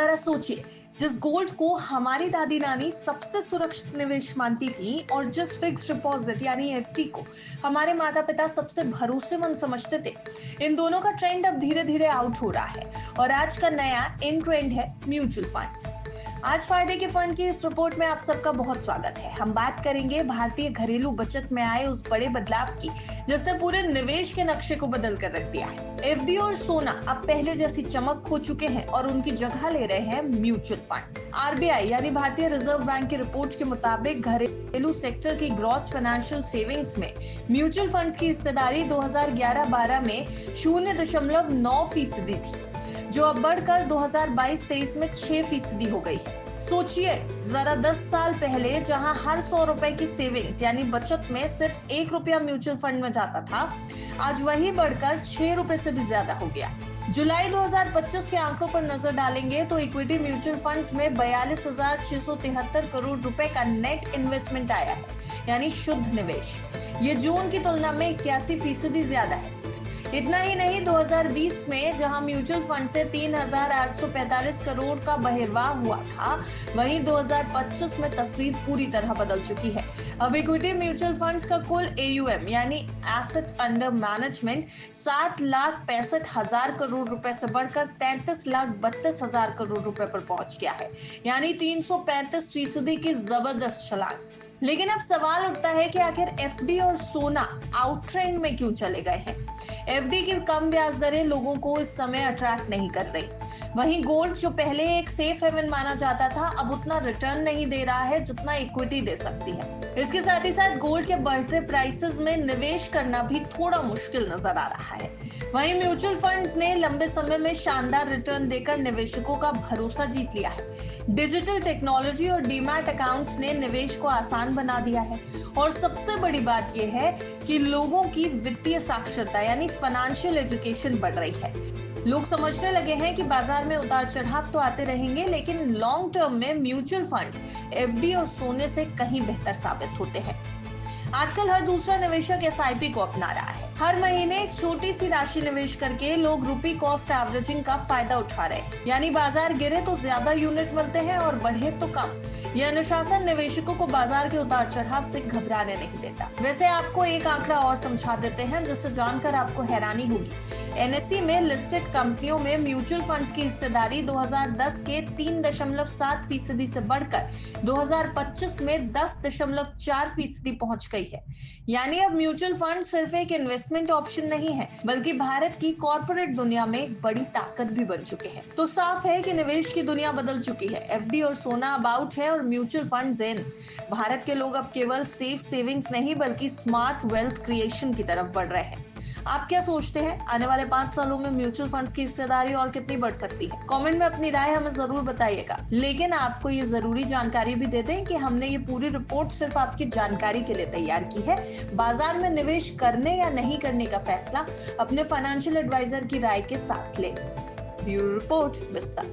जरा सोचिए, जिस गोल्ड को हमारी दादी नानी सबसे सुरक्षित निवेश मानती थी और जिस फिक्स्ड डिपॉजिट यानी एफडी को हमारे माता पिता सबसे भरोसेमंद समझते थे, इन दोनों का ट्रेंड अब धीरे धीरे आउट हो रहा है और आज का नया इन ट्रेंड है म्यूचुअल फंड्स। आज फायदे के फंड की इस रिपोर्ट में आप सबका बहुत स्वागत है। हम बात करेंगे भारतीय घरेलू बचत में आए उस बड़े बदलाव की जिसने पूरे निवेश के नक्शे को बदल कर रख दिया है। एफडी और सोना अब पहले जैसी चमक खो चुके हैं और उनकी जगह ले रहे हैं म्यूचुअल फंड्स। आरबीआई यानी भारतीय रिजर्व बैंक की रिपोर्ट के मुताबिक घरेलू सेक्टर की ग्रॉस फाइनेंशियल सेविंग्स में म्यूचुअल फंड्स की हिस्सेदारी 2011-12 में 0.9% थी, जो अब बढ़कर 2022-23 में 6% हो गई है। सोचिए जरा, 10 साल पहले जहां हर 100 रुपए की सेविंग्स यानी बचत में सिर्फ 1 रुपया म्यूचुअल फंड में जाता था, आज वही बढ़कर 6 रुपए से भी ज्यादा हो गया। जुलाई 2025 के आंकड़ों पर नजर डालेंगे तो इक्विटी म्यूचुअल फंड्स में 42,673 करोड़ रुपए का नेट इन्वेस्टमेंट आया है, यानी शुद्ध निवेश। ये जून की तुलना में 81% ज्यादा है। इतना ही नहीं, 2020 में जहां म्यूचुअल फंड से 3,845 करोड़ का बहिर्वाह हुआ था, वहीं 2025 में तस्वीर पूरी तरह बदल चुकी है। अब इक्विटी म्यूचुअल फंड्स का कुल AUM यानी एसेट अंडर मैनेजमेंट 7,65,000 करोड़ रुपए से बढ़कर 33,32,000 करोड़ रुपए पर पहुंच गया है, यानी 335% की जबरदस्त छलांग। लेकिन अब सवाल उठता है कि आखिर एफडी और सोना आउट ट्रेंड में क्यों चले गए हैं। एफडी की कम ब्याज दरें लोगों को इस समय अट्रैक्ट नहीं कर रही, वहीं गोल्ड जो पहले एक सेफ हेवन माना जाता था, अब उतना रिटर्न नहीं दे रहा है जितना इक्विटी दे सकती है। इसके साथ ही साथ गोल्ड के बढ़ते प्राइसेस में निवेश करना भी थोड़ा मुश्किल नजर आ रहा है। वहीं म्यूचुअल फंड्स ने लंबे समय में शानदार रिटर्न देकर निवेशकों का भरोसा जीत लिया है। डिजिटल टेक्नोलॉजी और डीमैट अकाउंट्स ने निवेश को आसान बना दिया है और सबसे बड़ी बात यह है कि लोगों की वित्तीय साक्षरता यानी फाइनेंशियल एजुकेशन बढ़ रही है। लोग समझने लगे हैं कि बाजार में उतार चढ़ाव तो आते रहेंगे, लेकिन लॉन्ग टर्म में म्यूचुअल फंड्स एफडी और सोने से कहीं बेहतर साबित होते हैं। आजकल हर दूसरा निवेशक SIP को अपना रहा है। हर महीने एक छोटी सी राशि निवेश करके लोग रुपी कॉस्ट एवरेजिंग का फायदा उठा रहे हैं, यानी बाजार गिरे तो ज्यादा यूनिट मिलते हैं और बढ़े तो कम। यह अनुशासन निवेशकों को बाजार के उतार चढ़ाव से घबराने नहीं देता। वैसे आपको एक आंकड़ा और समझा देते हैं जिससे जानकर आपको हैरानी होगी। NSE में लिस्टेड कंपनियों में म्यूचुअल फंड्स की हिस्सेदारी 2010 के 3.7% से बढ़कर 2025 में 10.4% पहुंच गई है। यानी अब म्यूचुअल फंड सिर्फ एक इन्वेस्टमेंट ऑप्शन नहीं है, बल्कि भारत की कॉर्पोरेट दुनिया में एक बड़ी ताकत भी बन चुके हैं। तो साफ है कि निवेश की दुनिया बदल चुकी है। एफडी और सोना अब आउट है और म्यूचुअल फंड्स इन। भारत के लोग अब केवल सेफ सेविंग्स नहीं बल्कि स्मार्ट वेल्थ क्रिएशन की तरफ बढ़ रहे हैं। आप क्या सोचते हैं, आने वाले 5 सालों में म्यूचुअल फंड्स की हिस्सेदारी और कितनी बढ़ सकती है? कमेंट में अपनी राय हमें जरूर बताइएगा। लेकिन आपको ये जरूरी जानकारी भी दे दें कि हमने ये पूरी रिपोर्ट सिर्फ आपकी जानकारी के लिए तैयार की है। बाजार में निवेश करने या नहीं करने का फैसला अपने फाइनेंशियल एडवाइजर की राय के साथ लें। ब्यूरो रिपोर्ट विस्तार।